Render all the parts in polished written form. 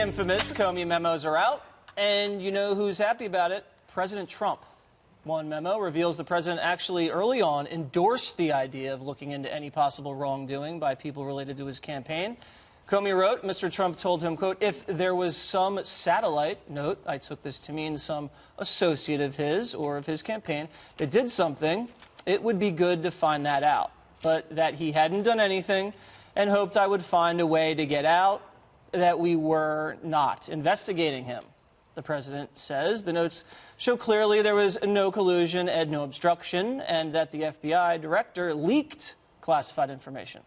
infamous Comey memos are out, and you know who's happy about it? President Trump. One memo reveals the president actually early on endorsed the idea of looking into any possible wrongdoing by people related to his campaign. Comey wrote, Mr. Trump told him, quote, if there was some satellite, note, I took this to mean some associate of his or of his campaign, that did something, it would be good to find that out. But that he hadn't done anything and hoped I would find a way to get out, that we were not investigating him. The president says the notes show clearly there was no collusion and no obstruction, and that the FBI director leaked classified information.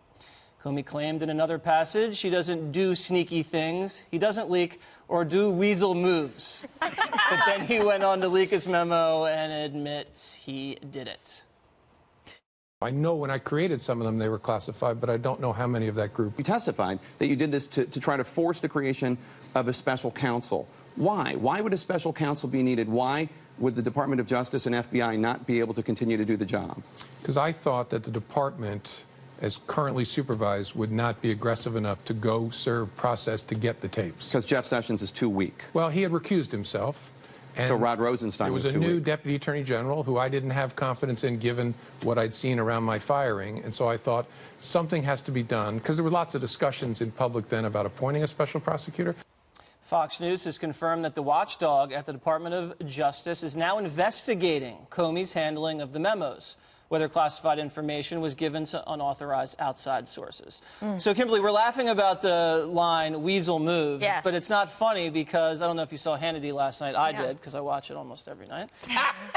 Comey claimed in another passage he doesn't do sneaky things, he doesn't leak or do weasel moves. But then he went on to leak his memo and admits he did it. I know when I created some of them, they were classified, but I don't know how many of that group. You testified that you did this to try to force the creation of a special counsel. Why? Why would a special counsel be needed? Why would the Department of Justice and FBI not be able to continue to do the job? Because I thought that the department, as currently supervised, would not be aggressive enough to go serve process to get the tapes. Because Jeff Sessions is too weak. Well, he had recused himself. And so Rod Rosenstein was too weak. There was a new deputy attorney general who I didn't have confidence in given what I'd seen around my firing. And so I thought something has to be done, because there were lots of discussions in public then about appointing a special prosecutor. Fox News has confirmed that the watchdog at the Department of Justice is now investigating Comey's handling of the memos, whether classified information was given to unauthorized outside sources. So, Kimberly, we're laughing about the line, weasel moves, yes. But it's not funny because, I don't know if you saw Hannity last night. I did, because I watch it almost every night.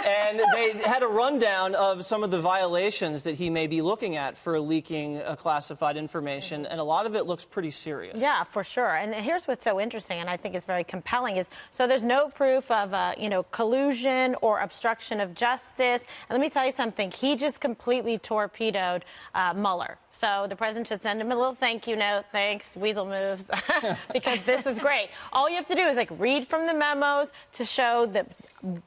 And they had a rundown of some of the violations that he may be looking at for leaking classified information, and a lot of it looks pretty serious. Yeah, for sure. And here's what's so interesting, and I think is very compelling, is so there's no proof of, collusion or obstruction of justice. And let me tell you something. He just completely torpedoed Mueller. So the president should send him a little thank you note. Thanks, weasel moves, because this is great. All you have to do is read from the memos to show that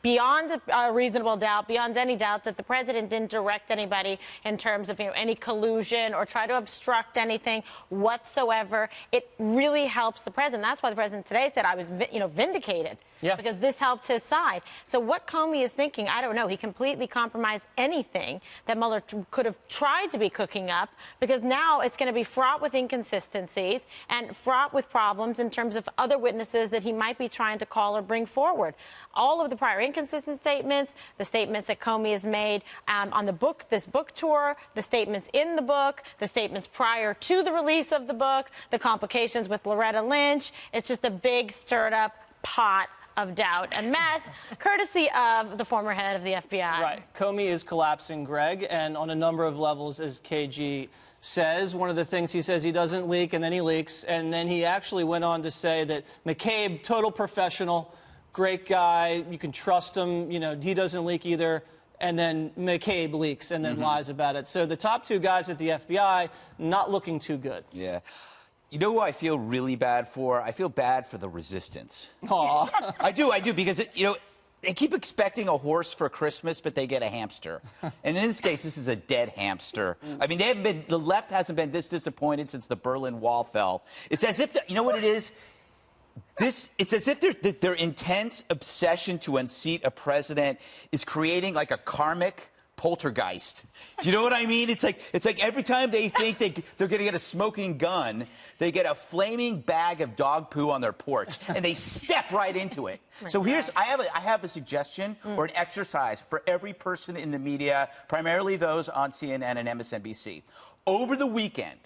beyond a reasonable doubt, beyond any doubt, that the president didn't direct anybody in terms of any collusion or try to obstruct anything whatsoever. It really helps the president. That's why the president today said I was vindicated. Yeah. Because this helped his side. So what Comey is thinking, I don't know. He completely compromised anything that Mueller could have tried to be cooking up, because now it's going to be fraught with inconsistencies and fraught with problems in terms of other witnesses that he might be trying to call or bring forward. All of the prior inconsistent statements, the statements that Comey has made on this book tour, the statements in the book, the statements prior to the release of the book, the complications with Loretta Lynch. It's just a big stirred up pot of doubt and mess, courtesy of the former head of the FBI. Right. Comey is collapsing, Greg, and on a number of levels, as KG says. One of the things he says he doesn't leak, and then he leaks, and then he actually went on to say that McCabe, total professional, great guy, you can trust him, he doesn't leak either. And then McCabe leaks and then lies about it. So the top two guys at the FBI, not looking too good. Yeah. You know who I feel really bad for? I feel bad for the resistance. Aw. I do, because, they keep expecting a horse for Christmas, but they get a hamster. And in this case, this is a dead hamster. I mean, the left hasn't been this disappointed since the Berlin Wall fell. It's as if, you know what it is? It's as if their intense obsession to unseat a president is creating like a karmic poltergeist. Do you know what I mean? It's like every time they think they're going to get a smoking gun, they get a flaming bag of dog poo on their porch, and they step right into it. So I have a suggestion or an exercise for every person in the media, primarily those on CNN and MSNBC. Over the weekend,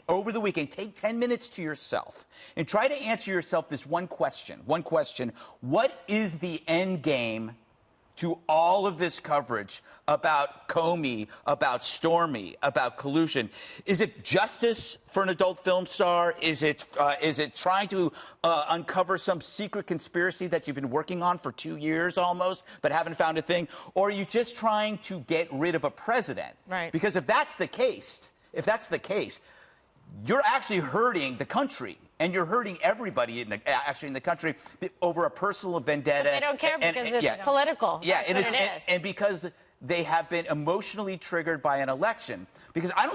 take 10 minutes to yourself and try to answer yourself this one question. What is the end game to all of this coverage about Comey, about Stormy, about collusion? Is it justice for an adult film star? Is it trying to uncover some secret conspiracy that you've been working on for 2 years almost, but haven't found a thing? Or are you just trying to get rid of a president? Right. Because if that's the case, you're actually hurting the country. And you're hurting everybody in the country over a personal vendetta. But they don't care because it's political. Yeah, That's what it is. And because they have been emotionally triggered by an election. Because I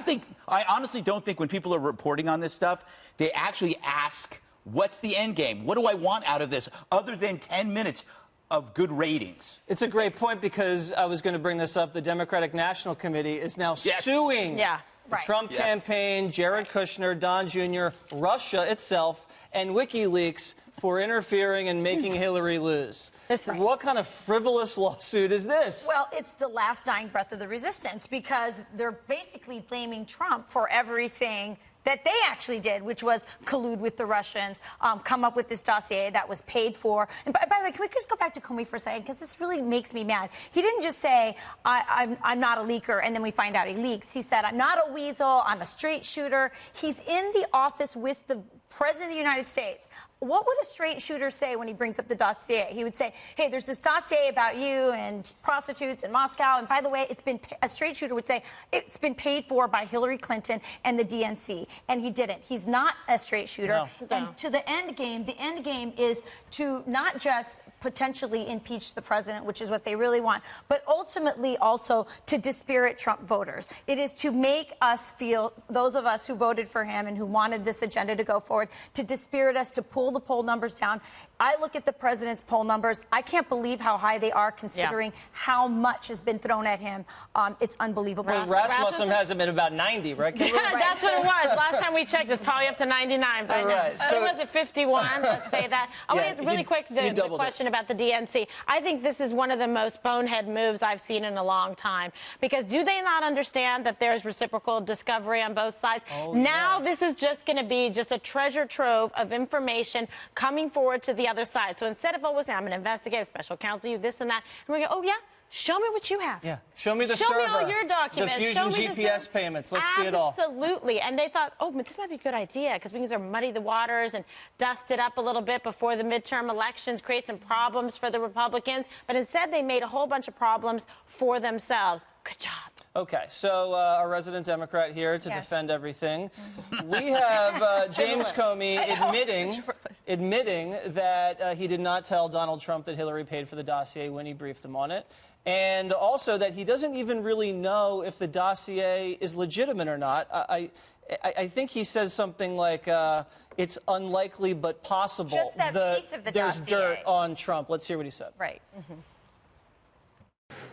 honestly don't think when people are reporting on this stuff, they actually ask What's the end game? What do I want out of this other than 10 minutes of good ratings? It's a great point, because I was going to bring this up. The Democratic National Committee is now suing the Trump campaign, Jared Kushner, Don Jr., Russia itself, and WikiLeaks for interfering and making Hillary lose. What kind of frivolous lawsuit is this? Well, it's the last dying breath of the resistance, because they're basically blaming Trump for everything that they actually did, which was collude with the Russians, come up with this dossier that was paid for. And by the way, can we just go back to Comey for a second? Because this really makes me mad. He didn't just say, I'm not a leaker, and then we find out he leaks. He said, I'm not a weasel, I'm a straight shooter. He's in the office with the President of the United States. What would a straight shooter say when he brings up the dossier? He would say, hey, there's this dossier about you and prostitutes in Moscow. And by the way, a straight shooter would say, it's been paid for by Hillary Clinton and the DNC. And he didn't. He's not a straight shooter. And to the end game is to not just potentially impeach the president, which is what they really want, but ultimately also to dispirit Trump voters. It is to make us feel, those of us who voted for him and who wanted this agenda to go forward, to dispirit us, to pull the poll numbers down. I look at the president's poll numbers. I can't believe how high they are, considering how much has been thrown at him. It's unbelievable. Well, Rasmussen has him at about 90, right? That's what it was. Last time we checked, it's probably up to 99. But so it was at 51. Let's say that. I want to really quick the question about the DNC. I think this is one of the most bonehead moves I've seen in a long time. Because do they not understand that there's reciprocal discovery on both sides? Now this is just going to be just a treasure trove of information coming forward to the other side. So instead of always saying, I'm going to investigate, special counsel, you this and that, and we go, oh, yeah, show me what you have. Yeah, show me the server. Show me all your documents. The Fusion GPS payments. Let's see it all. Absolutely. And they thought, oh, but this might be a good idea, because we can sort of muddy the waters and dust it up a little bit before the midterm elections, create some problems for the Republicans. But instead, they made a whole bunch of problems for themselves. Good job. Okay, so our resident Democrat here to defend everything. We have James Comey admitting that he did not tell Donald Trump that Hillary paid for the dossier when he briefed him on it, and also that he doesn't even really know if the dossier is legitimate or not. I think he says something like, it's unlikely but possible. Just that piece of the there's dossier. dirt on Trump. Let's hear what he said. Right.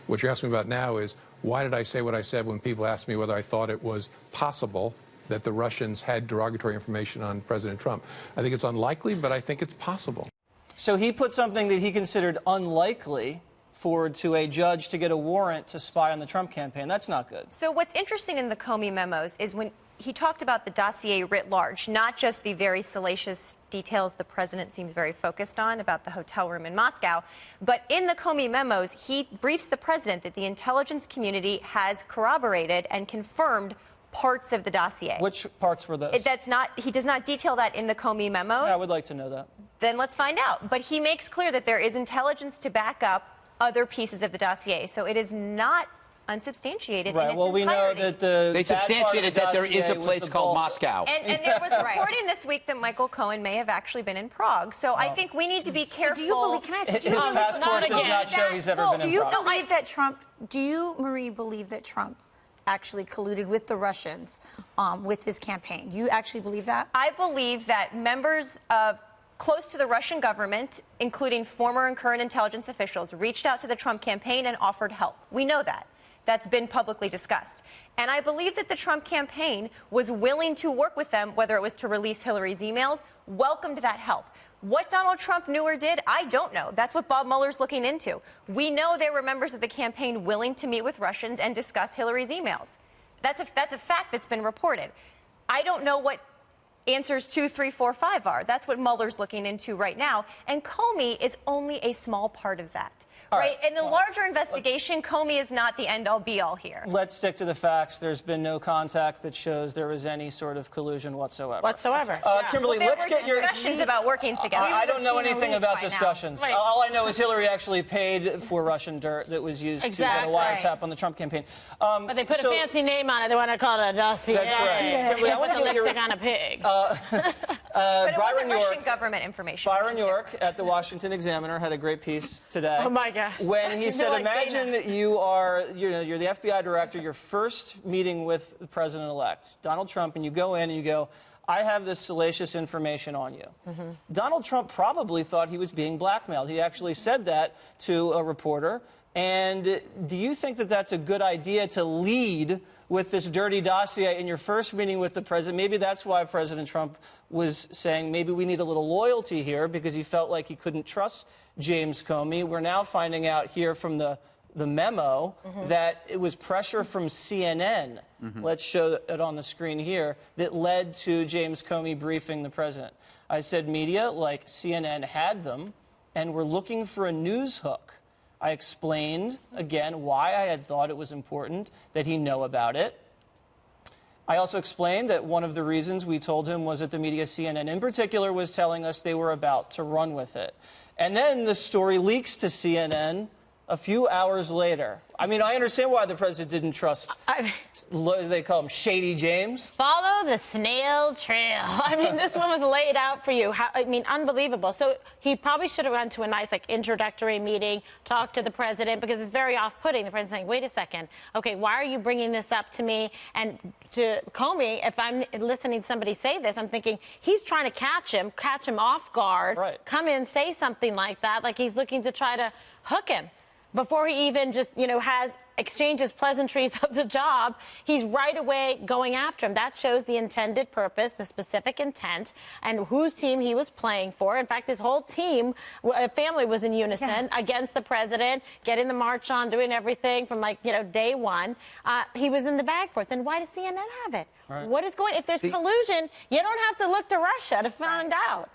What you're asking about now is, why did I say what I said when people asked me whether I thought it was possible that the Russians had derogatory information on President Trump? I think it's unlikely, but I think it's possible. So he put something that he considered unlikely forward to a judge to get a warrant to spy on the Trump campaign. That's not good. So what's interesting in the Comey memos is when he talked about the dossier writ large, not just the very salacious details the president seems very focused on about the hotel room in Moscow, but in the Comey memos, he briefs the president that the intelligence community has corroborated and confirmed parts of the dossier. Which parts were those? He does not detail that in the Comey memos. Yeah, I would like to know that. Then let's find out. But he makes clear that there is intelligence to back up other pieces of the dossier. So it is not unsubstantiated in its well, we know entirety. that They substantiated that there is a place called Moscow. And there was reporting this week that Michael Cohen may have actually been in Prague. So I think we need to be careful. Do you believe, can I ask you, His passport does not show he's ever been in Prague. Do you, Marie, believe that Trump actually colluded with the Russians with his campaign? You actually believe that? I believe that members of close to the Russian government, including former and current intelligence officials, reached out to the Trump campaign and offered help. We know that. That's been publicly discussed. And I believe that the Trump campaign was willing to work with them, whether it was to release Hillary's emails, welcomed that help. What Donald Trump knew or did, I don't know. That's what Bob Mueller's looking into. We know there were members of the campaign willing to meet with Russians and discuss Hillary's emails. That's a fact that's been reported. I don't know what answers 2, 3, 4, 5 are. That's what Mueller's looking into right now. And Comey is only a small part of that. Right. In the larger investigation, Comey is not the end-all, be-all here. Let's stick to the facts. There's been no contact that shows there was any sort of collusion whatsoever. Kimberly, let's get your discussions about working together. I don't know anything about discussions. Right. All I know is Hillary actually paid for Russian dirt that was used to get a wiretap on the Trump campaign. But they put a fancy name on it. They want to call it a dossier. That's right. Kimberly, I want to put get the lipstick on a pig. But it Byron wasn't Russian government information. Byron York at the Washington Examiner had a great piece today. Oh my gosh. When he said, imagine that you're the FBI director, your first meeting with the president-elect, Donald Trump, and you go in and you go, I have this salacious information on you. Donald Trump probably thought he was being blackmailed. He actually said that to a reporter. And do you think that that's a good idea to lead with this dirty dossier in your first meeting with the president? Maybe that's why President Trump was saying maybe we need a little loyalty here, because he felt like he couldn't trust James Comey. We're now finding out here from the memo that it was pressure from CNN. Let's show it on the screen here, that led to James Comey briefing the president. I said media like CNN had them and were looking for a news hook. I explained, again, why I had thought it was important that he know about it. I also explained that one of the reasons we told him was that the media, CNN in particular, was telling us they were about to run with it. And then the story leaks to CNN a few hours later. I mean, I understand why the president didn't trust, they call him Shady James. Follow the snail trail. I mean, this one was laid out for you. I mean, unbelievable. So he probably should have gone to a nice, like, introductory meeting, talked to the president, because it's very off-putting. The president's saying, wait a second. Okay, why are you bringing this up to me? And to Comey, if I'm listening to somebody say this, I'm thinking, he's trying to catch him off guard, come in, say something like that, like he's looking to try to hook him. Before he even just, has exchanges pleasantries of the job, he's right away going after him. That shows the intended purpose, the specific intent, and whose team he was playing for. In fact, his whole team, family was in unison against the president, getting the march on, doing everything from, day one. He was in the bag for it. Then why does CNN have it? What is going? If there's collusion, you don't have to look to Russia to find out.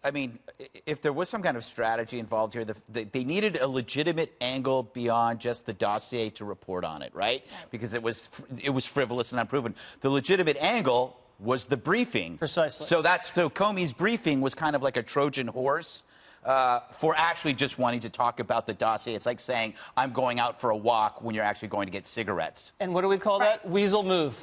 I mean, if there was some kind of strategy involved here, they needed a legitimate angle beyond just the dossier to report on it, right? Because it was frivolous and unproven. The legitimate angle was the briefing. Precisely. So Comey's briefing was kind of like a Trojan horse for actually just wanting to talk about the dossier. It's like saying, I'm going out for a walk when you're actually going to get cigarettes. And what do we call that? Weasel move.